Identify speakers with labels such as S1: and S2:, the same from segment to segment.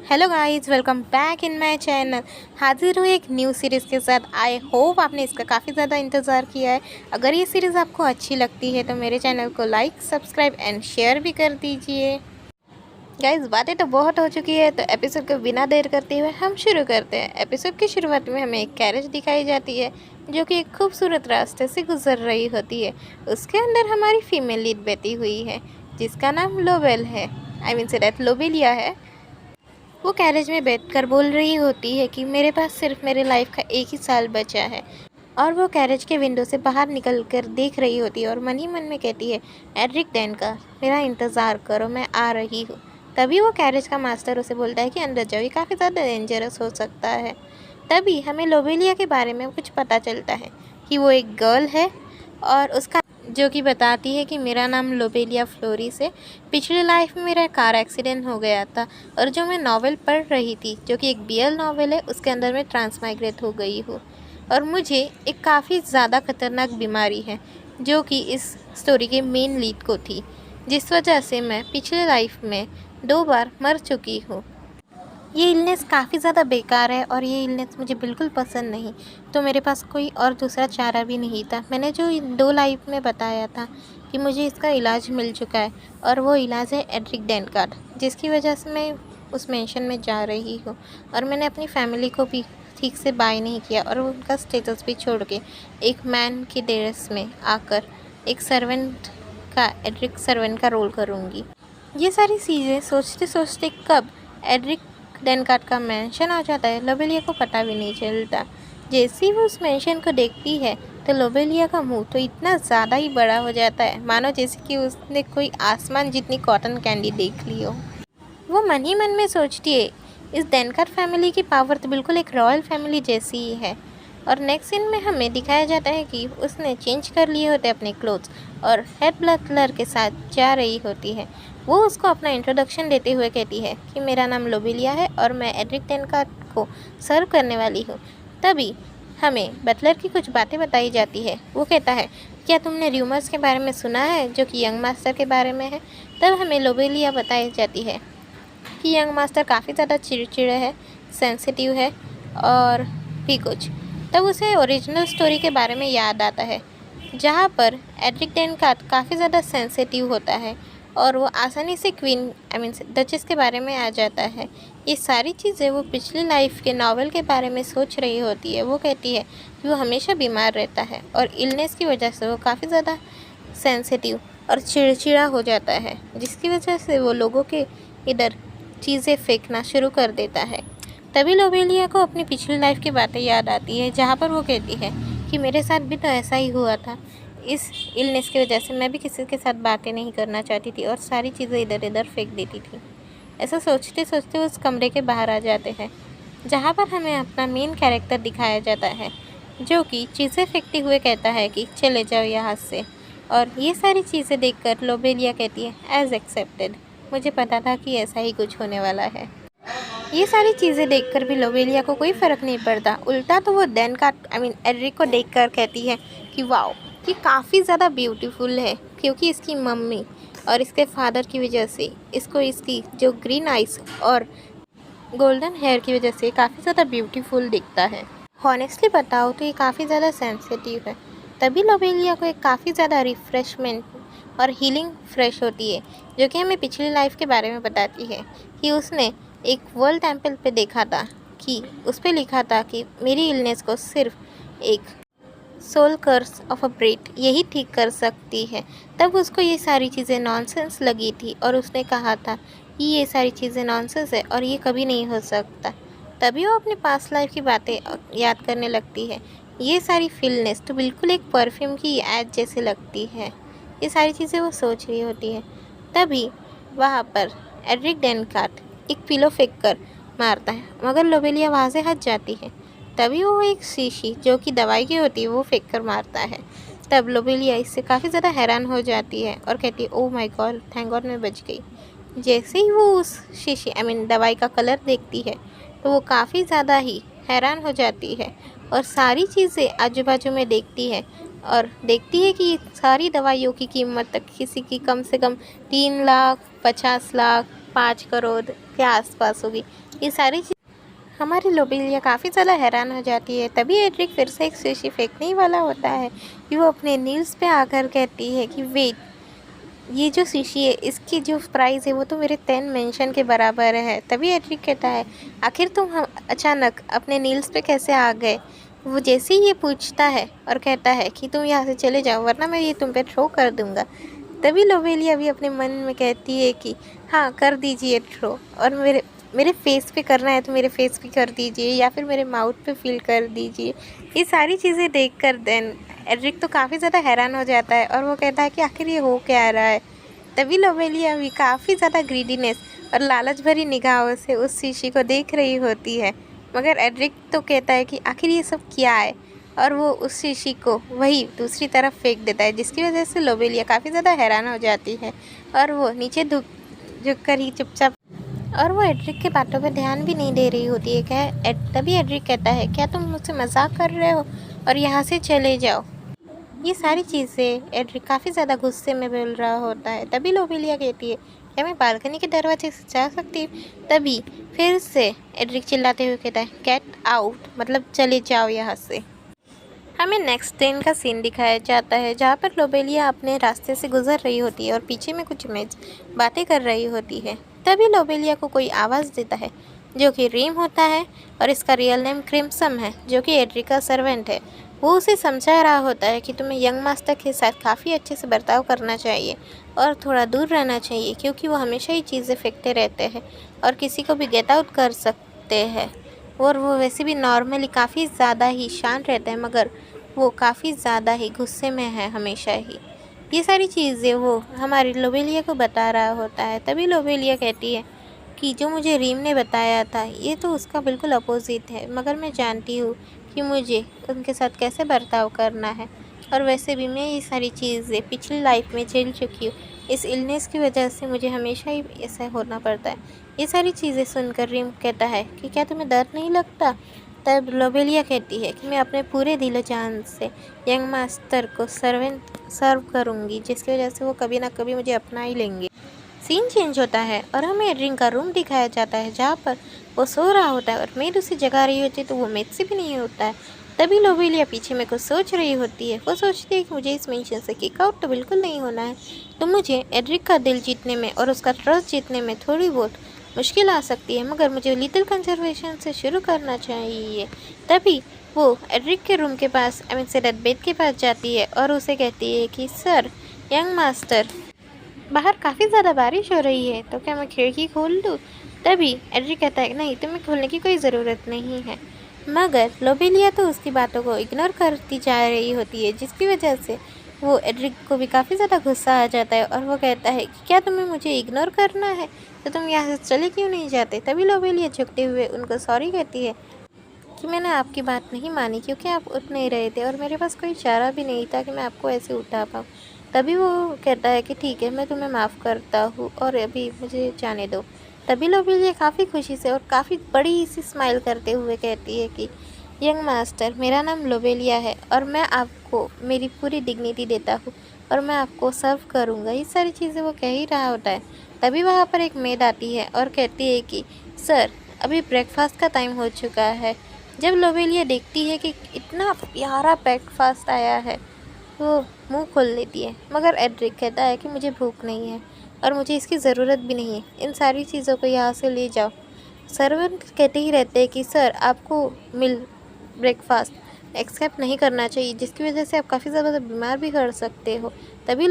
S1: Hello guys, welcome back in my channel. हाजिर हूँ एक न्यू सीरीज़ के साथ। आई होप आपने इसका काफ़ी ज़्यादा इंतज़ार किया है। अगर ये सीरीज़ आपको अच्छी लगती है तो मेरे चैनल को लाइक, सब्सक्राइब एंड शेयर भी कर दीजिए। गाइस, बातें तो बहुत हो चुकी है, तो एपिसोड को बिना देर करते हुए हम शुरू करते हैं। एपिसोड की शुरुआत में हमें एक कैरेज दिखाई जाती है जो कि एक खूबसूरत रास्ते से गुजर रही होती है। उसके अंदर हमारी फीमेल लीड बैठी हुई है जिसका नाम लोबेल है। I mean say that lobelia है। वो कैरेज में बैठकर बोल रही होती है कि मेरे पास सिर्फ मेरे लाइफ का एक ही साल बचा है। और वो कैरेज के विंडो से बाहर निकल कर देख रही होती है और मन ही मन में कहती है, एड्रिक डैन का मेरा इंतज़ार करो, मैं आ रही हूँ। तभी वो कैरेज का मास्टर उसे बोलता है कि अंदर जाओ, ये काफ़ी ज़्यादा डेंजरस हो सकता है। तभी हमें लोबेलिया के बारे में कुछ पता चलता है कि वो एक गर्ल है और उसका जो कि बताती है कि मेरा नाम लोबेलिया फ्लोरिस है। पिछली लाइफ में मेरा कार एक्सीडेंट हो गया था और जो मैं नॉवेल पढ़ रही थी जो कि एक बीएल नॉवेल है, उसके अंदर मैं ट्रांसमाइग्रेट हो गई हूँ और मुझे एक काफ़ी ज़्यादा खतरनाक बीमारी है जो कि इस स्टोरी के मेन लीड को थी, जिस वजह से मैं पिछले लाइफ में 2 बार मर चुकी हूँ। ये इलनेस काफ़ी ज़्यादा बेकार है और ये इलनेस मुझे बिल्कुल पसंद नहीं, तो मेरे पास कोई और दूसरा चारा भी नहीं था। मैंने जो इन 2 लाइफ में बताया था कि मुझे इसका इलाज मिल चुका है और वो इलाज है एड्रिक डेनकार्ड, जिसकी वजह से मैं उस मेंशन में जा रही हूँ। और मैंने अपनी फैमिली को भी ठीक से बाय नहीं किया और उनका स्टेटस भी छोड़ के एक मैन की ड्रेस में आकर एक सर्वेंट का एड्रिक सर्वेंट का रोल करूँगी। ये सारी चीज़ें सोचते सोचते कब एड्रिक डेनकार्ड का मेंशन आ जाता है, लोबेलिया को पता भी नहीं चलता। जैसे ही वो उस मेंशन को देखती है तो लोबेलिया का मुंह तो इतना ज़्यादा ही बड़ा हो जाता है, मानो जैसे कि उसने कोई आसमान जितनी कॉटन कैंडी देख ली हो। वो मन ही मन में सोचती है, इस डेनकार्ड फैमिली की पावर तो बिल्कुल एक रॉयल फैमिली जैसी ही है। और नेक्स्ट सीन में हमें दिखाया जाता है कि उसने चेंज कर लिए होते अपने क्लोथ्स और हेड ब्लटलर के साथ जा रही होती है। वो उसको अपना इंट्रोडक्शन देते हुए कहती है कि मेरा नाम लोबेलिया है और मैं एड्रिक डेनकार्ड को सर्व करने वाली हूँ। तभी हमें बटलर की कुछ बातें बताई जाती है। वो कहता है, क्या तुमने र्यूमर्स के बारे में सुना है जो कि यंग मास्टर के बारे में है? तब हमें लोबेलिया बताई जाती है कि यंग मास्टर काफ़ी ज़्यादा चिड़चिड़े है, सेंसिटिव है और भी कुछ। तब उसे ओरिजिनल स्टोरी के बारे में याद आता है जहाँ पर एड्रिक डेनकार्ड काफ़ी ज़्यादा सेंसिटिव होता है और वो आसानी से क्वीन आई मीन डचेस के बारे में आ जाता है। ये सारी चीज़ें वो पिछली लाइफ के नॉवल के बारे में सोच रही होती है। वो कहती है कि वो हमेशा बीमार रहता है और इलनेस की वजह से वो काफ़ी ज़्यादा सेंसिटिव और चिड़चिड़ा हो जाता है, जिसकी वजह से वो लोगों के इधर चीज़ें फेंकना शुरू कर देता है। तभी लोबेलिया को अपनी पिछली लाइफ की बातें याद आती है जहाँ पर वो कहती है कि मेरे साथ भी तो ऐसा ही हुआ था। इस इलनेस की वजह से मैं भी किसी के साथ बातें नहीं करना चाहती थी और सारी चीज़ें इधर इधर फेंक देती थी। ऐसा सोचते सोचते उस कमरे के बाहर आ जाते हैं जहाँ पर हमें अपना मेन कैरेक्टर दिखाया जाता है जो कि चीज़ें फेंकते हुए कहता है कि चले जाओ यहाँ से। और ये सारी चीज़ें देखकर लोबेलिया कहती है, एज एक्सेप्टेड, मुझे पता था कि ऐसा ही कुछ होने वाला है। ये सारी चीज़ें देखकर भी लोबेलिया को कोई फ़र्क नहीं पड़ता। उल्टा तो वो डेनकार्ड आई मीन एड्रिक को देखकर कहती है कि वाओ, ये काफ़ी ज़्यादा ब्यूटीफुल है, क्योंकि इसकी मम्मी और इसके फादर की वजह से इसको इसकी जो ग्रीन आइज़ और गोल्डन हेयर की वजह से काफ़ी ज़्यादा ब्यूटीफुल दिखता है। हॉनेस्टली बताओ तो ये काफ़ी ज़्यादा सेंसिटिव है। तभी लोबेलिया को एक काफ़ी ज़्यादा रिफ़्रेशमेंट और हीलिंग फ्रेश होती है जो कि हमें पिछली लाइफ के बारे में बताती है कि उसने एक वर्ल्ड टेम्पल पे देखा था कि उस पे लिखा था कि मेरी इलनेस को सिर्फ एक sole curse of a bread यही ठीक कर सकती है। तब उसको ये सारी चीज़ें नॉनसेंस लगी थी और उसने कहा था कि ये सारी चीज़ें नॉनसेंस है और ये कभी नहीं हो सकता। तभी वो अपने पास्ट लाइफ की बातें याद करने लगती है। ये सारी फीलनेस तो बिल्कुल एक परफ्यूम की ऐड जैसे लगती है। ये सारी चीज़ें वो सोच रही होती है। तभी वहाँ पर एड्रिक डेनकार्ड एक पिलो फेंक कर मारता है मगर लोबेलिया वहाँ से हट जाती है। तभी वो एक शीशी जो कि दवाई की होती है वो फेंक कर मारता है। तब लोबेलिया इससे काफ़ी ज़्यादा हैरान हो जाती है और कहती है, oh my God, thank God मैं बच गई। जैसे ही वो उस शीशी आई मीन दवाई का कलर देखती है तो वो काफ़ी ज़्यादा ही हैरान हो जाती है और सारी चीज़ें आजू बाजू में देखती है और देखती है कि सारी दवाइयों की कीमत तक किसी की कम से कम 3 लाख 50 लाख 5 करोड़ के आसपास होगी। ये सारी चीज़ हमारी लोबेलिया काफ़ी ज़्यादा हैरान हो जाती है। तभी एड्रिक फिर से एक सुशी फेंकने ही वाला होता है कि वो अपने नील्स पे आकर कहती है कि वेट, ये जो सुशी है इसकी जो प्राइस है वो तो मेरे 10 मेंशन के बराबर है। तभी एड्रिक कहता है आखिर तुम अचानक अपने नील्स पे कैसे आ गए। वो जैसे ही ये पूछता है और कहता है कि तुम यहाँ से चले जाओ वरना मैं ये तुम पे थ्रो कर दूँगा। तभी लोबेलिया भी अपने मन में कहती है कि हाँ कर दीजिए थ्रो, और मेरे मेरे फेस पे करना है तो मेरे फेस पे कर दीजिए या फिर मेरे माउथ पे फील कर दीजिए। ये सारी चीज़ें देखकर देन एड्रिक तो काफ़ी ज़्यादा हैरान हो जाता है और वो कहता है कि आखिर ये हो क्या रहा है। तभी लोबेलिया भी काफ़ी ज़्यादा ग्रीडीनेस और लालच भरी निगाहों से उस शीशी को देख रही होती है, मगर एड्रिक तो कहता है कि आखिर ये सब क्या है, और वो उस शीशी को वही दूसरी तरफ फेंक देता है, जिसकी वजह से लोबेलिया काफ़ी ज़्यादा हैरान हो जाती है और वो नीचे झुक कर ही चुपचाप, और वो एड्रिक के बातों पर ध्यान भी नहीं दे रही होती है। तभी एड्रिक कहता है क्या तुम मुझसे मजाक कर रहे हो और यहाँ से चले जाओ। ये सारी चीज़ें एड्रिक काफ़ी ज़्यादा गुस्से में बोल रहा होता है। तभी लोबेलिया कहती है क्या मैं बालकनी के दरवाजे से जा सकती हूँ। तभी फिर से एड्रिक चिल्लाते हुए कहता है गेट आउट, मतलब चले जाओ यहाँ से। हमें नेक्स्ट दिन का सीन दिखाया जाता है जहाँ पर लोबेलिया अपने रास्ते से गुजर रही होती है और पीछे में कुछ इमेज बातें कर रही होती है। तभी लोबेलिया को कोई आवाज़ देता है जो कि रीम होता है और इसका रियल नेम क्रिम्सम है, जो कि एड्रिक का सर्वेंट है। वो उसे समझा रहा होता है कि तुम्हें यंग मास्टर के साथ काफ़ी अच्छे से बर्ताव करना चाहिए और थोड़ा दूर रहना चाहिए, क्योंकि वो हमेशा ही चीज़ें फेंकते रहते हैं और किसी को भी गेट आउट कर सकते हैं। और वो वैसे भी नॉर्मली काफ़ी ज़्यादा ही शांत रहते हैं, मगर वो काफ़ी ज़्यादा ही गुस्से में है हमेशा ही। ये सारी चीज़ें वो हमारी लोबेलिया को बता रहा होता है। तभी लोबेलिया कहती है कि जो मुझे रीम ने बताया था ये तो उसका बिल्कुल अपोजिट है, मगर मैं जानती हूँ कि मुझे उनके साथ कैसे बर्ताव करना है, और वैसे भी मैं ये सारी चीज़ें पिछली लाइफ में झेल चुकी हूँ। इस इलनेस की वजह से मुझे हमेशा ही ऐसा होना पड़ता है। ये सारी चीज़ें सुनकर रीम कहता है कि क्या तुम्हें डर नहीं लगता। तब लोबेलिया कहती है कि मैं अपने पूरे दिलो जान से यंग मास्टर को सर्व करूँगी, जिसकी वजह से वो कभी ना कभी मुझे अपना ही लेंगे। सीन चेंज होता है और हमें एड्रिक का रूम दिखाया जाता है जहाँ पर वो सो रहा होता है और मेड उसे जगा रही होती है, तो वो मेड से भी नहीं होता है। तभी लोबेलिया पीछे में कुछ सोच रही होती है। वो सोचती है कि मुझे इस मिशन से किक आउट तो बिल्कुल नहीं होना है, तो मुझे एड्रिक का दिल जीतने में और उसका ट्रस्ट जीतने में थोड़ी बहुत मुश्किल आ सकती है, मगर मुझे लिटिल कंजर्वेशन से शुरू करना चाहिए। तभी वो एड्रिक के रूम के पास से डेथ बेड के पास जाती है और उसे कहती है कि सर यंग मास्टर, बाहर काफ़ी ज़्यादा बारिश हो रही है, तो क्या मैं खिड़की खोल दूँ। तभी एड्रिक कहता है नहीं, तुम्हें खोलने की कोई ज़रूरत नहीं है, मगर लोबेलिया तो उसकी बातों को इग्नोर करती जा रही होती है, जिसकी वजह से वो एड्रिक को भी काफ़ी ज़्यादा गुस्सा आ जाता है और वो कहता है कि क्या तुम्हें मुझे इग्नोर करना है, तो तुम यहाँ से चले क्यों नहीं जाते। तभी लोबेलिया झुकते हुए उनको सॉरी कहती है कि मैंने आपकी बात नहीं मानी क्योंकि आप उठ नहीं रहे थे और मेरे पास कोई चारा भी नहीं था कि मैं आपको ऐसे उठा पाऊँ। तभी वो कहता है कि ठीक है, मैं तुम्हें माफ़ करता हूँ और अभी मुझे जाने दो। तभी लोबेलिया काफ़ी खुशी से और काफ़ी बड़ी सी स्माइल करते हुए कहती है कि यंग मास्टर, मेरा नाम लोबेलिया है और मैं आपको मेरी पूरी डिग्निटी देता हूँ और मैं आपको सर्व करूँगा। ये सारी चीज़ें वो कह ही रहा होता है। तभी वहाँ पर एक मेड आती है और कहती है कि सर अभी ब्रेकफास्ट का टाइम हो चुका है। जब लोबेलिया देखती है कि इतना प्यारा ब्रेकफास्ट आया है वो मुंह खोल लेती है, मगर एड्रिक कहता है कि मुझे भूख नहीं है और मुझे इसकी ज़रूरत भी नहीं है, इन सारी चीज़ों को यहाँ से ले जाओ। सर्वेंट कहते ही रहते हैं कि सर आपको ब्रेकफास्ट एक्सेप्ट नहीं करना चाहिए, जिसकी वजह से आप काफ़ी ज़्यादा बीमार भी कर सकते हो। तभी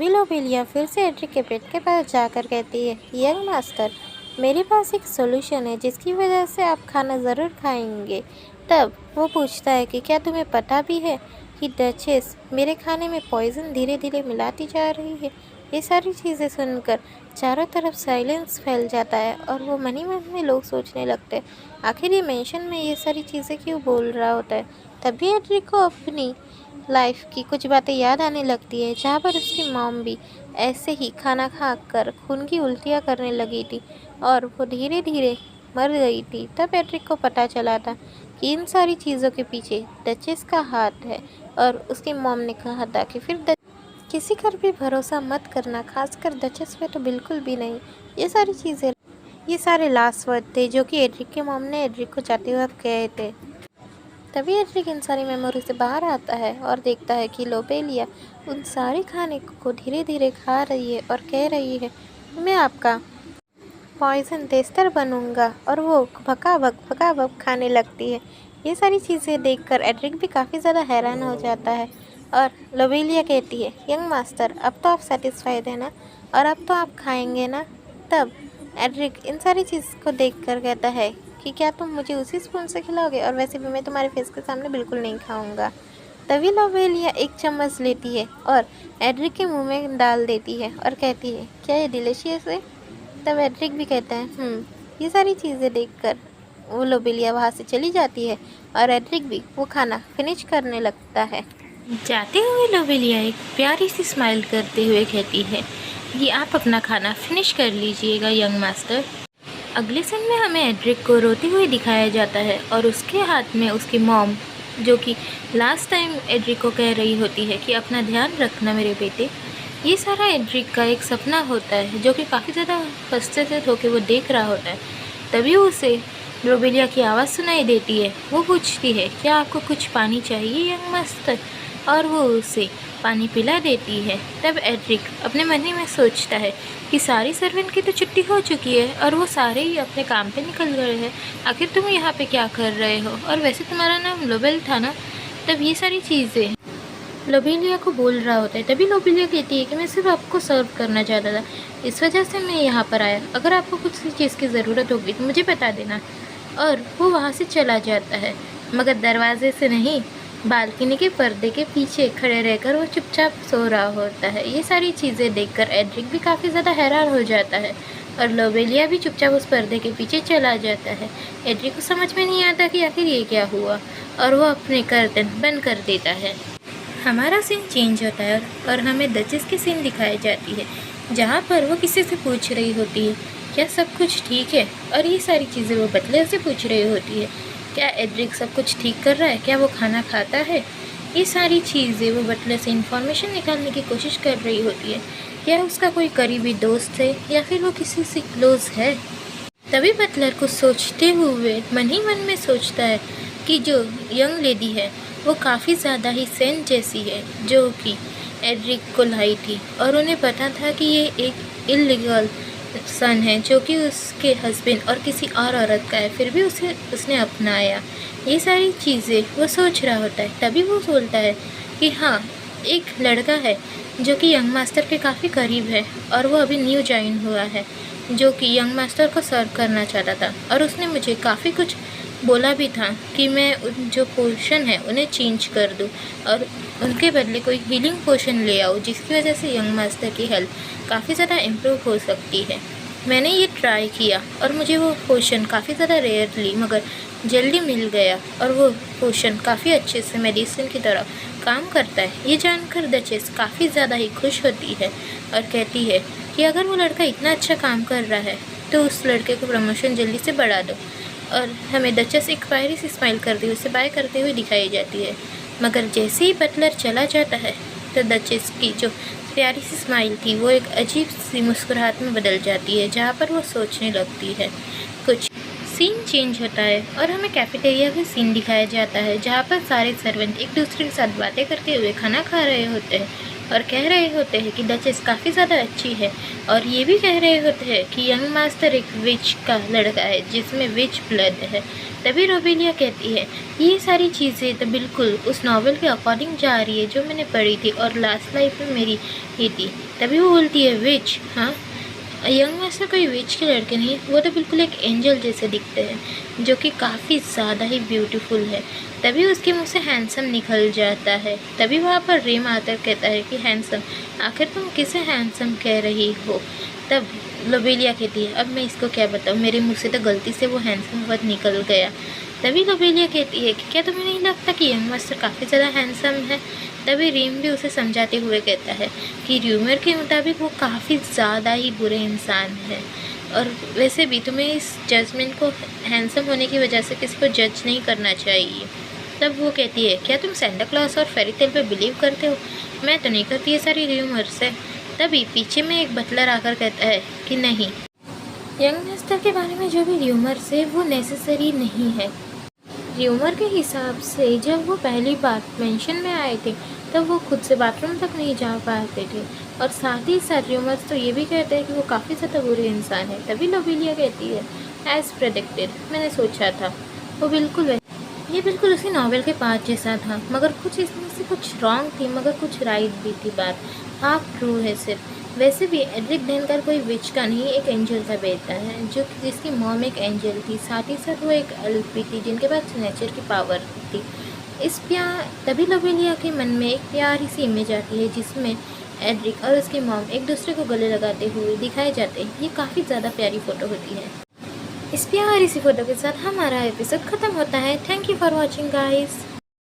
S1: लोबेलिया फिर से एड्रिक के पेट के पास जाकर कहती है यंग मास्टर, मेरे पास एक सोल्यूशन है जिसकी वजह से आप खाना ज़रूर खाएंगे। तब वो पूछता है कि क्या तुम्हें पता भी है कि डचेस मेरे खाने में पॉइजन धीरे धीरे मिलाती जा रही है। ये सारी चीज़ें सुनकर चारों तरफ साइलेंस फैल जाता है और वो मन ही मन में लोग सोचने लगते हैं आखिर ये मेंशन में ये सारी चीज़ें क्यों बोल रहा होता है। तभी एड्रिक को अपनी लाइफ की कुछ बातें याद आने लगती है जहाँ पर उसकी मॉम भी ऐसे ही खाना खा कर खून की उल्टियाँ करने लगी थी और वो धीरे धीरे मर गई थी। तब एड्रिक को पता चला था कि इन सारी चीज़ों के पीछे डचेस का हाथ है और उसकी मॉम ने कहा था कि किसी पर भी भरोसा मत करना, खासकर डचेस पे तो बिल्कुल भी नहीं। ये सारे लास्ट वर्ड थे जो कि एड्रिक के मॉम ने एड्रिक को जाते वक्त कहे थे। तभी एड्रिक इन सारी मेमोरी से बाहर आता है और देखता है कि लोबेलिया उन सारे खाने को धीरे धीरे खा रही है और कह रही है, मैं आपका पॉइजन टेस्टर बनूंगा, और वो भका भक खाने लगती है। ये सारी चीज़ें देखकर एड्रिक भी काफ़ी ज़्यादा हैरान हो जाता है और लोबेलिया कहती है, यंग मास्टर, अब तो आप सेटिस्फाइड है ना, और अब तो आप खाएंगे ना। तब एड्रिक इन सारी चीज़ को देखकर कहता है कि क्या तुम मुझे उसी स्पून से खिलाओगे, और वैसे भी मैं तुम्हारे फेस के सामने बिल्कुल नहीं खाऊंगा। तभी लोबेलिया एक चम्मच लेती है और एड्रिक के मुंह में डाल देती है और कहती है, क्या ये डिलीशियस है। तब एड्रिक भी कहता है ये सारी चीज़ें देखकर वो लोबेलिया वहाँ से चली जाती है और एड्रिक भी वो खाना फिनिश करने लगता है।
S2: जाते हुए लोबेलिया एक प्यारी सी स्माइल करते हुए कहती है, ये आप अपना खाना फिनिश कर लीजिएगा यंग मास्टर। अगले सीन में हमें एड्रिक को रोते हुए दिखाया जाता है और उसके हाथ में उसकी मॉम, जो कि लास्ट टाइम एड्रिक को कह रही होती है कि अपना ध्यान रखना मेरे बेटे। ये सारा एड्रिक का एक सपना होता है जो कि काफ़ी ज़्यादा फ्रस्ट्रेटेड होकर वो देख रहा होता है। तभी उसे लोबेलिया की आवाज़ सुनाई देती है। वो पूछती है, क्या आपको कुछ पानी चाहिए यंग मास्टर, और वो उसे पानी पिला देती है। तब एड्रिक अपने मन ही में सोचता है कि सारी सर्वेंट की तो छुट्टी हो चुकी है और वो सारे ही अपने काम पे निकल गए हैं, आखिर तुम यहाँ पे क्या कर रहे हो, और वैसे तुम्हारा नाम लोबेल था ना। तब ये सारी चीज़ें लोबेलिया को बोल रहा होता है। तभी लोबेलिया कहती है कि मैं सिर्फ आपको सर्व करना चाहता था, इस वजह से मैं यहाँ पर आया, अगर आपको कुछ चीज़ की ज़रूरत होगी तो मुझे बता देना। और वो वहाँ से चला जाता है, मगर दरवाजे से नहीं, बालकनी के पर्दे के पीछे खड़े रहकर वो चुपचाप सो रहा होता है। ये सारी चीज़ें देखकर एड्रिक भी काफ़ी ज़्यादा हैरान हो जाता है और लोबेलिया भी चुपचाप उस पर्दे के पीछे चला जाता है। एड्रिक को समझ में नहीं आता कि आखिर ये क्या हुआ, और वो अपने कर्टन बंद कर देता है। हमारा सीन चेंज होता है और हमें डचेस की सीन दिखाई जाती है, जहाँ पर वो किसी से पूछ रही होती है, क्या सब कुछ ठीक है, और ये सारी चीज़ें वो बटलर से पूछ रही होती है, क्या एड्रिक सब कुछ ठीक कर रहा है, क्या वो खाना खाता है। ये सारी चीज़ें वो बटलर से इन्फॉर्मेशन निकालने की कोशिश कर रही होती है, क्या उसका कोई करीबी दोस्त है या फिर वो किसी से क्लोज है। तभी बटलर कुछ सोचते हुए मन ही मन में सोचता है कि जो यंग लेडी है वो काफ़ी ज़्यादा ही सेंट जैसी है, जो कि एड्रिक को लाई थी, और उन्हें पता था कि ये एक इल्लीगल सन है जो कि उसके हस्बैंड और किसी और औरत का है, फिर भी उसने अपनाया। ये सारी चीज़ें वो सोच रहा होता है। तभी वो बोलता है कि हाँ, एक लड़का है जो कि यंग मास्टर के काफ़ी करीब है और वो अभी न्यू ज्वाइन हुआ है, जो कि यंग मास्टर को सर्व करना चाहता था, और उसने मुझे काफ़ी कुछ बोला भी था कि मैं जो पोशन है उन्हें चेंज कर दूं और उनके बदले कोई हीलिंग पोशन ले आऊँ, जिसकी वजह से यंग मास्टर की हेल्थ काफ़ी ज़्यादा इम्प्रूव हो सकती है। मैंने ये ट्राई किया और मुझे वो पोशन काफ़ी ज़्यादा रेयरली मगर जल्दी मिल गया, और वो पोशन काफ़ी अच्छे से मेडिसिन की तरह काम करता है। ये जानकर डचेस काफ़ी ज़्यादा ही खुश होती है और कहती है कि अगर वो लड़का इतना अच्छा काम कर रहा है तो उस लड़के को प्रमोशन जल्दी से बढ़ा दो। और हमें डचेस एक प्यारी सी स्माइल करते हुए उसे बाय करते हुए दिखाई जाती है, मगर जैसे ही बटलर चला जाता है तो डचेस की जो प्यारी सी स्माइल थी वो एक अजीब सी मुस्कुराहट में बदल जाती है, जहाँ पर वो सोचने लगती है कुछ। सीन चेंज होता है और हमें कैफेटेरिया का सीन दिखाया जाता है, जहाँ पर सारे सर्वेंट एक दूसरे के साथ बातें करते हुए खाना खा रहे होते हैं और कह रहे होते हैं कि डचेस काफ़ी ज़्यादा अच्छी है, और ये भी कह रहे होते हैं कि यंग मास्टर एक विच का लड़का है जिसमें विच ब्लड है। तभी लोबेलिया कहती है ये सारी चीज़ें तो बिल्कुल उस नॉवेल के अकॉर्डिंग जा रही है जो मैंने पढ़ी थी और लास्ट लाइफ में मेरी ही थी। तभी वो बोलती है विच, हाँ, यंग मास्टर कोई विच के लड़के नहीं, वो तो बिल्कुल एक एंजल जैसे दिखते हैं जो कि काफ़ी ज़्यादा ही ब्यूटीफुल है। तभी उसके मुंह से हैंडसम निकल जाता है। तभी वहाँ पर रेम आकर कहता है कि हैंडसम, आखिर तुम किसे हैंडसम कह रही हो। तब लोबेलिया कहती है अब मैं इसको क्या बताऊँ, मेरे मुँह से तो गलती से वो हैंडसम वर्ड निकल गया। तभी लोबेलिया कहती है कि क्या तुम्हें नहीं लगता कि यंग मास्टर काफ़ी ज़्यादा हैंडसम है। तभी रीम भी उसे समझाते हुए कहता है कि र्यूमर के मुताबिक वो काफ़ी ज़्यादा ही बुरे इंसान है, और वैसे भी तुम्हें इस जजमेंट को हैंडसम होने की वजह से किसी को जज नहीं करना चाहिए। तब वो कहती है क्या तुम सेंटा क्लॉज और फेरी टेल पे बिलीव करते हो। मैं तो नहीं करती ये सारी र्यूमर्स है। तभी पीछे में एक बटलर आकर कहता है कि नहीं, यंग मास्टर के बारे में जो भी र्यूमर्स है वो नेसेसरी नहीं है। र्यूमर के हिसाब से जब वो पहली बार मेंशन में आए थे तब वो खुद से बाथरूम तक नहीं जा पाते थे, और साथ ही साथ र्यूमर्स तो ये भी कहते हैं कि वो काफ़ी ज़्यादा बुरे इंसान है। तभी लोबेलिया कहती है एज प्रेडिक्टेड, मैंने सोचा था। वो ये बिल्कुल उसी नॉवेल के पार्ट जैसा था, मगर कुछ इसमें से कुछ रॉन्ग थी मगर कुछ राइट भी थी। बात हाफ ट्रू है सिर्फ। वैसे भी एड्रिक डेनकर कोई विच का नहीं, एक एंजल का बेटा है जो जिसकी मॉम एक एंजल थी, साथ ही साथ वो एक एल्फ भी थी जिनके पास नेचर की पावर थी। तभी लोबेलिया के मन में एक प्यारी सी इमेज आती है जिसमें एड्रिक और उसकी मॉम एक दूसरे को गले लगाते हुए दिखाए जाते हैं। ये काफ़ी ज़्यादा प्यारी फ़ोटो होती है। इस प्यारी सी फोटो के साथ हमारा एपिसोड ख़त्म होता है। Thank you for watching guys.